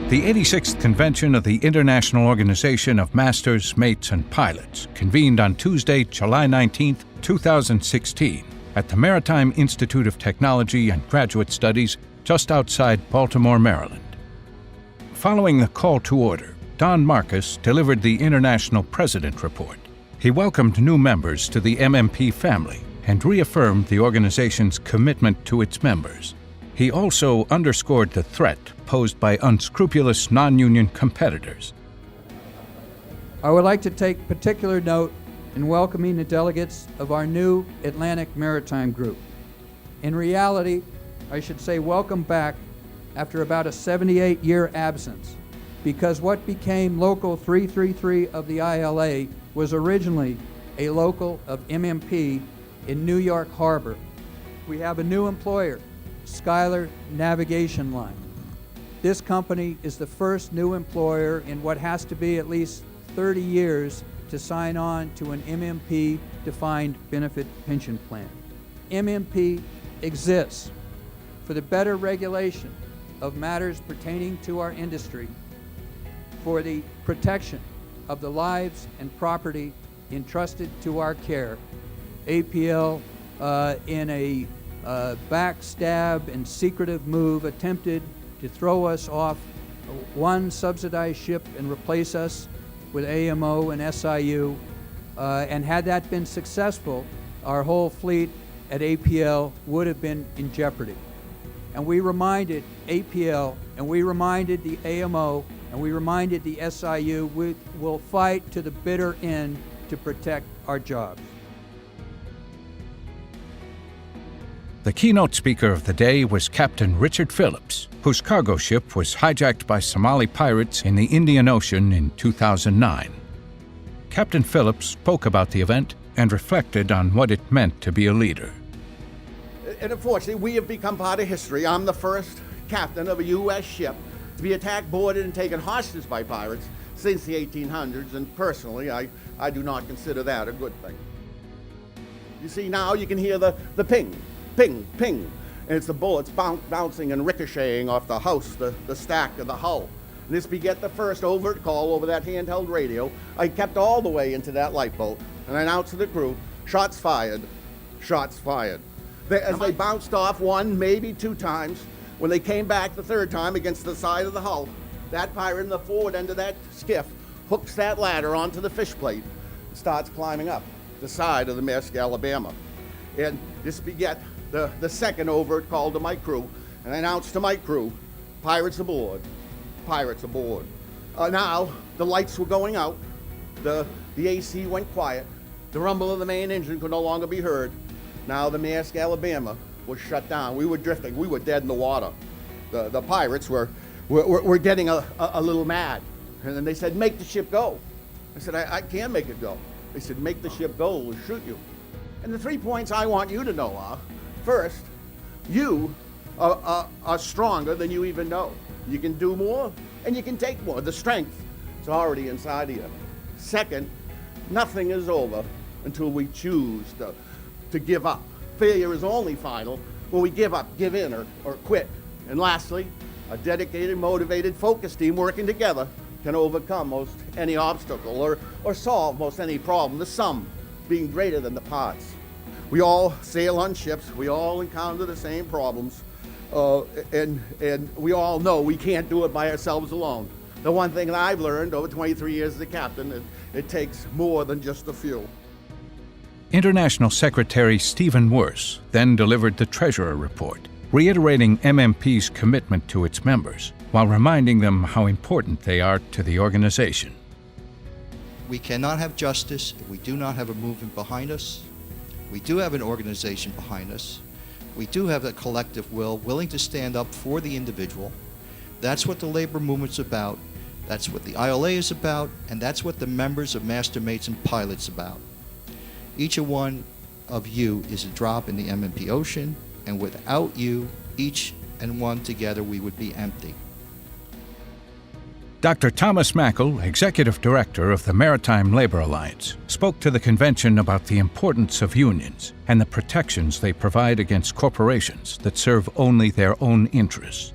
The 86th Convention of the International Organization of Masters, Mates, and Pilots convened on Tuesday, July 19, 2016, at the Maritime Institute of Technology and Graduate Studies just outside Baltimore, Maryland. Following the call to order, Don Marcus delivered the International President Report. He welcomed new members to the MMP family and reaffirmed the organization's commitment to its members. He also underscored the threat posed by unscrupulous non-union competitors. I would like to take particular note in welcoming the delegates of our new Atlantic Maritime Group. In reality, I should say welcome back after about a 78-year absence, because what became Local 333 of the ILA was originally a local of MMP in New York Harbor. We have a new employer, Skylar Navigation Line. This company is the first new employer in what has to be at least 30 years to sign on to an MMP defined benefit pension plan. MMP exists for the better regulation of matters pertaining to our industry, for the protection of the lives and property entrusted to our care. APL, in a backstab and secretive move, attempted to throw us off one subsidized ship and replace us with AMO and SIU. And had that been successful, our whole fleet at APL would have been in jeopardy. And we reminded APL, and we reminded the AMO, and we reminded the SIU, we will fight to the bitter end to protect our jobs. The keynote speaker of the day was Captain Richard Phillips, whose cargo ship was hijacked by Somali pirates in the Indian Ocean in 2009. Captain Phillips spoke about the event and reflected on what it meant to be a leader. And unfortunately, we have become part of history. I'm the first captain of a U.S. ship to be attacked, boarded, and taken hostage by pirates since the 1800s, and personally, I do not consider that a good thing. You see, now you can hear the ping, ping, ping, and it's the bullets bouncing and ricocheting off the house, the stack of the hull. And this beget the first overt call over that handheld radio I kept all the way into that lifeboat, and I announced to the crew, shots fired, shots fired. As they bounced off one, maybe two times, when they came back the third time against the side of the hull, that pirate in the forward end of that skiff hooks that ladder onto the fish plate and starts climbing up the side of the Maersk Alabama. And this beget the second overt call to my crew, and I announced to my crew, pirates aboard, pirates aboard. Now, the lights were going out, the AC went quiet, the rumble of the main engine could no longer be heard. Now the Maersk Alabama was shut down. We were drifting, we were dead in the water. The pirates were getting a little mad. And then they said, make the ship go. I said, I can't make it go. They said, make the ship go, we'll shoot you. And the 3 points I want you to know are, first, you are stronger than you even know. You can do more and you can take more. The strength is already inside of you. Second, nothing is over until we choose to give up. Failure is only final when we give up, give in, or quit. And lastly, a dedicated, motivated, focused team working together can overcome most any obstacle or solve most any problem, the sum being greater than the parts. We all sail on ships, we all encounter the same problems, and we all know we can't do it by ourselves alone. The one thing that I've learned over 23 years as a captain, it takes more than just a few. International Secretary Stephen Worse then delivered the Treasurer Report, reiterating MMP's commitment to its members, while reminding them how important they are to the organization. We cannot have justice if we do not have a movement behind us. We do have an organization behind us. We do have a collective will, willing to stand up for the individual. That's what the labor movement's about. That's what the ILA is about, and that's what the members of Master Mates and Pilots about. Each one of you is a drop in the MMP ocean, and without you, each and one together, we would be empty. Dr. Thomas Mackle, Executive Director of the Maritime Labor Alliance, spoke to the convention about the importance of unions and the protections they provide against corporations that serve only their own interests.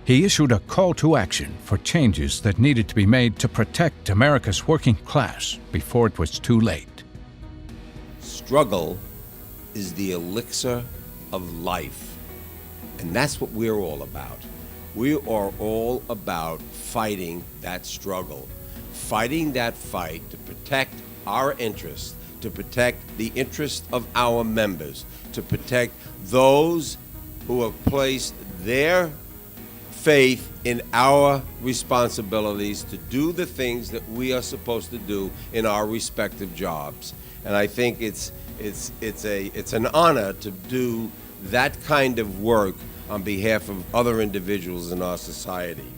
He issued a call to action for changes that needed to be made to protect America's working class before it was too late. Struggle is the elixir of life, and that's what we're all about. We are all about fighting that struggle, fighting that fight to protect our interests, to protect the interests of our members, to protect those who have placed their faith in our responsibilities to do the things that we are supposed to do in our respective jobs. And I think it's an honor to do that kind of work on behalf of other individuals in our society.